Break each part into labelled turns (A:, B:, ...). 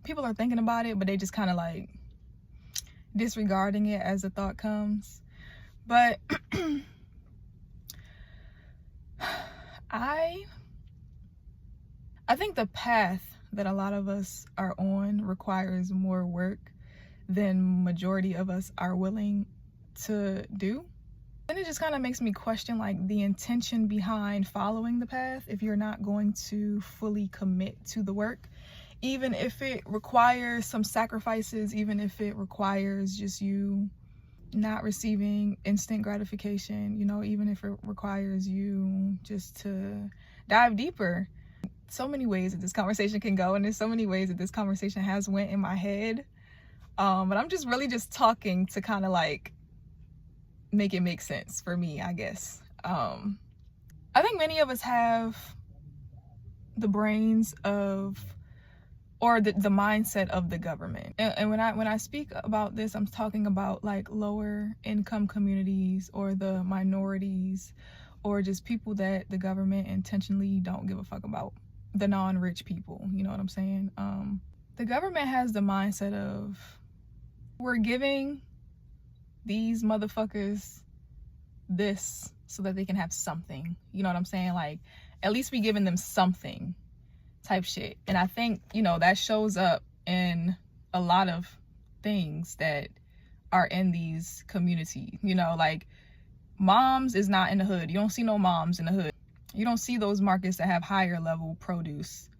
A: people are thinking about it, but they just kind of like disregarding it as the thought comes. But I think the path that a lot of us are on requires more work than majority of us are willing to do. And it just kind of makes me question like the intention behind following the path if you're not going to fully commit to the work, even if it requires some sacrifices, even if it requires just you not receiving instant gratification, you know, even if it requires you just to dive deeper. So many ways that this conversation can go, and there's so many ways that this conversation has went in my head, but I'm just really just talking to kind of like make it make sense for me, I guess. I think many of us have the brains of, or the mindset of the government. And when I speak about this, I'm talking about like lower income communities or the minorities or just people that the government intentionally don't give a fuck about, the non-rich people, you know what I'm saying? The government has the mindset of, we're giving these motherfuckers this so that they can have something, you know what I'm saying? Like, at least we giving them something type shit. And I think, you know, that shows up in a lot of things that are in these communities, you know, like moms is not in the hood. You don't see no moms in the hood. You don't see those markets that have higher level produce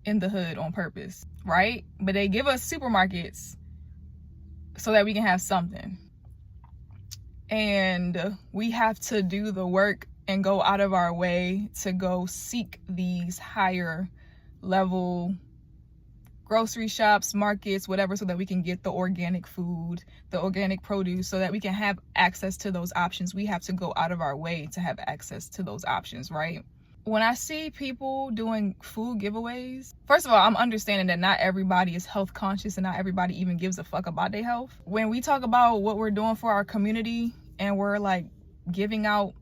A: in the hood on purpose, right? But they give us supermarkets so that we can have something. And we have to do the work and go out of our way to go seek these higher level grocery shops, markets, whatever, so that we can get the organic food, the organic produce, so that we can have access to those options. We have to go out of our way to have access to those options, right? When I see people doing food giveaways, first of all, I'm understanding that not everybody is health conscious and not everybody even gives a fuck about their health. When we talk about what we're doing for our community and we're like giving out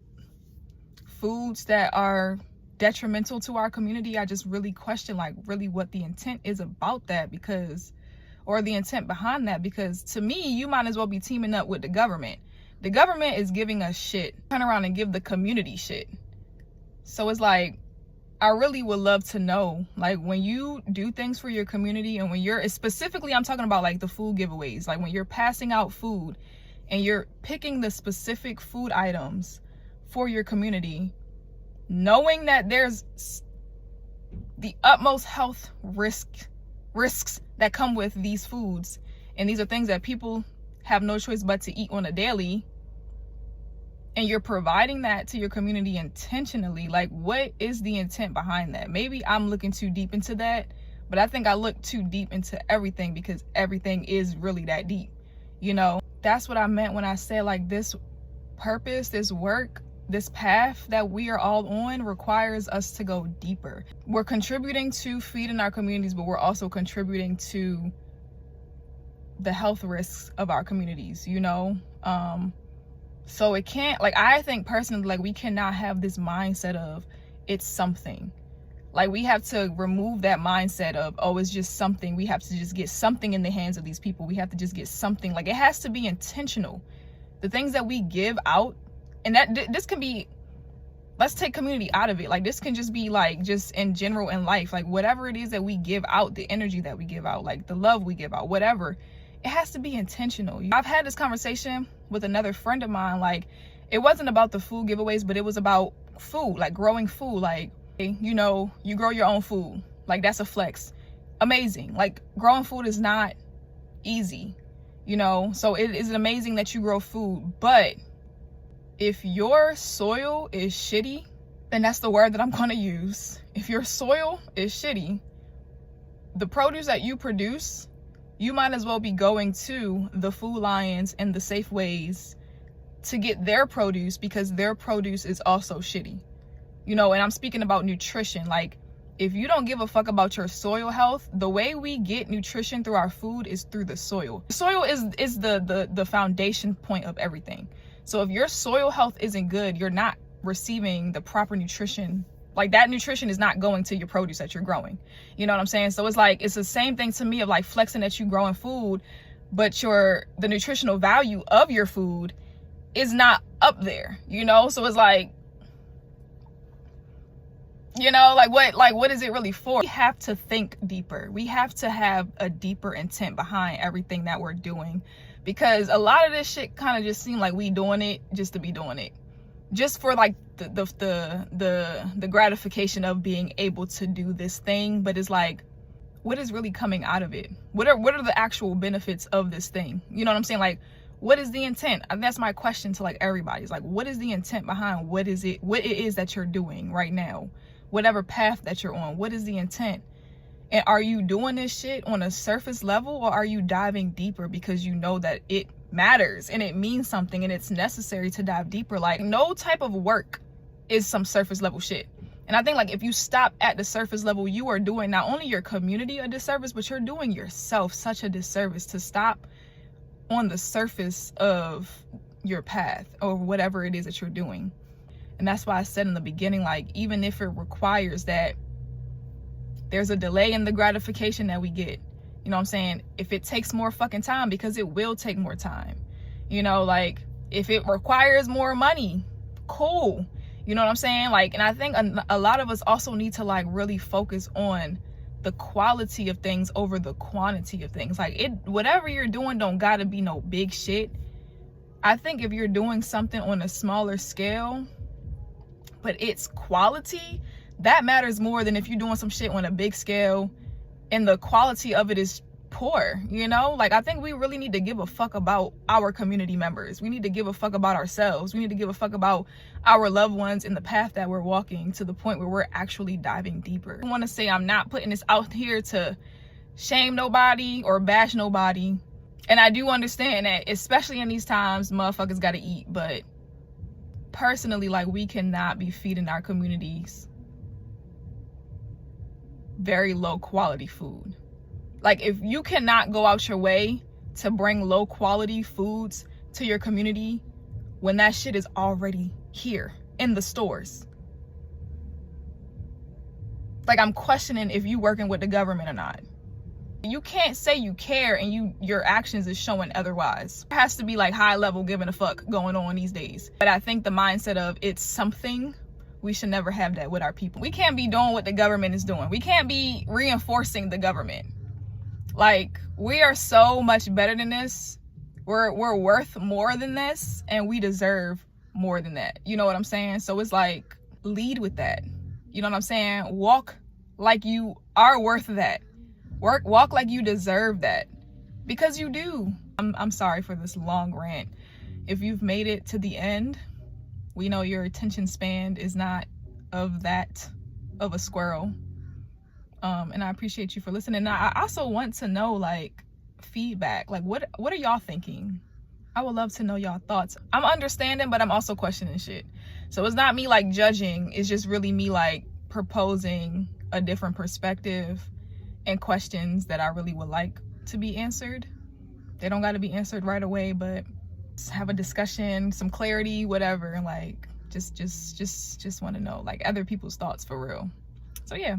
A: foods that are detrimental to our community, I just really question like really what the intent is about that, because, or the intent behind that, because to me, you might as well be teaming up with the government. The government is giving us shit. Turn around and give the community shit. So it's like, I really would love to know, like when you do things for your community and when you're, specifically I'm talking about like the food giveaways, like when you're passing out food and you're picking the specific food items for your community, knowing that there's the utmost health risks that come with these foods, and these are things that people have no choice but to eat on a daily, and you're providing that to your community intentionally, like what is the intent behind that? Maybe I'm looking too deep into that, but I think I look too deep into everything because everything is really that deep, you know? That's what I meant when I said like this purpose, this work, this path that we are all on requires us to go deeper. We're contributing to feeding our communities, but we're also contributing to the health risks of our communities, you know? So it can't, like, I think personally, like, we cannot have this mindset of it's something. Like, we have to remove that mindset of, oh, it's just something. We have to just get something in the hands of these people. We have to just get something. Like, it has to be intentional. The things that we give out, and that this can be, let's take community out of it. Like, this can just be like just in general in life, like whatever it is that we give out, the energy that we give out, like the love we give out, whatever, it has to be intentional. I've had this conversation with another friend of mine. Like, it wasn't about the food giveaways, but it was about food, like growing food. Like, you know, you grow your own food, like that's a flex. Amazing. Like, growing food is not easy, you know, so it is amazing that you grow food. But if your soil is shitty, then that's the word that I'm gonna use. If your soil is shitty, the produce that you produce, you might as well be going to the Food Lions and the Safeways to get their produce, because their produce is also shitty, you know. And I'm speaking about nutrition. Like, if you don't give a fuck about your soil health, the way we get nutrition through our food is through the soil. Soil is the foundation point of everything. So if your soil health isn't good, you're not receiving the proper nutrition Like, that nutrition is not going to your produce that you're growing. You know what I'm saying? So it's like, it's the same thing to me of like flexing that you growing food, but the nutritional value of your food is not up there, you know? So it's like, you know, like what is it really for? We have to think deeper. We have to have a deeper intent behind everything that we're doing, because a lot of this shit kind of just seem like we doing it just to be doing it, just for like the gratification of being able to do this thing. But it's like, what is really coming out of it? What are the actual benefits of this thing? You know what I'm saying? Like, what is the intent? And that's my question to like everybody. It's like, what is the intent behind what it is that you're doing right now? Whatever path that you're on, what is the intent? And are you doing this shit on a surface level, or are you diving deeper because you know that it matters and it means something and it's necessary to dive deeper? Like, no type of work is some surface level shit. And I think like if you stop at the surface level, you are doing not only your community a disservice, but you're doing yourself such a disservice to stop on the surface of your path or whatever it is that you're doing. And that's why I said in the beginning, like, even if it requires that there's a delay in the gratification that we get, you know what I'm saying? If it takes more fucking time, because it will take more time, you know, like if it requires more money, cool. You know what I'm saying? Like, and I think a lot of us also need to like really focus on the quality of things over the quantity of things. Like, whatever you're doing don't gotta be no big shit. I think if you're doing something on a smaller scale, but it's quality, that matters more than if you're doing some shit on a big scale and the quality of it is poor, you know? Like, I think we really need to give a fuck about our community members. We need to give a fuck about ourselves. We need to give a fuck about our loved ones in the path that we're walking, to the point where we're actually diving deeper. I want to say I'm not putting this out here to shame nobody or bash nobody. And I do understand that, especially in these times, motherfuckers gotta eat. But personally, like, we cannot be feeding our communities very low quality food. Like, if you cannot go out your way to bring low quality foods to your community when that shit is already here in the stores, like, I'm questioning if you working with the government or not. You can't say you care and your actions is showing otherwise. There has to be like high level giving a fuck going on these days. But I think the mindset of it's something, we should never have that with our people. We can't be doing what the government is doing. We can't be reinforcing the government. Like, we are so much better than this. We're worth more than this, and we deserve more than that. You know what I'm saying? So it's like, lead with that. You know what I'm saying? Walk like you are worth that. Walk like you deserve that, because you do. I'm sorry for this long rant. If you've made it to the end, we know your attention span is not of a squirrel. And I appreciate you for listening. Now, I also want to know, like, feedback. Like, what are y'all thinking? I would love to know y'all thoughts. I'm understanding, but I'm also questioning shit. So it's not me like judging. It's just really me like proposing a different perspective and questions that I really would like to be answered. They don't got to be answered right away, but just have a discussion, some clarity, whatever. Like, just want to know like other people's thoughts for real. So yeah.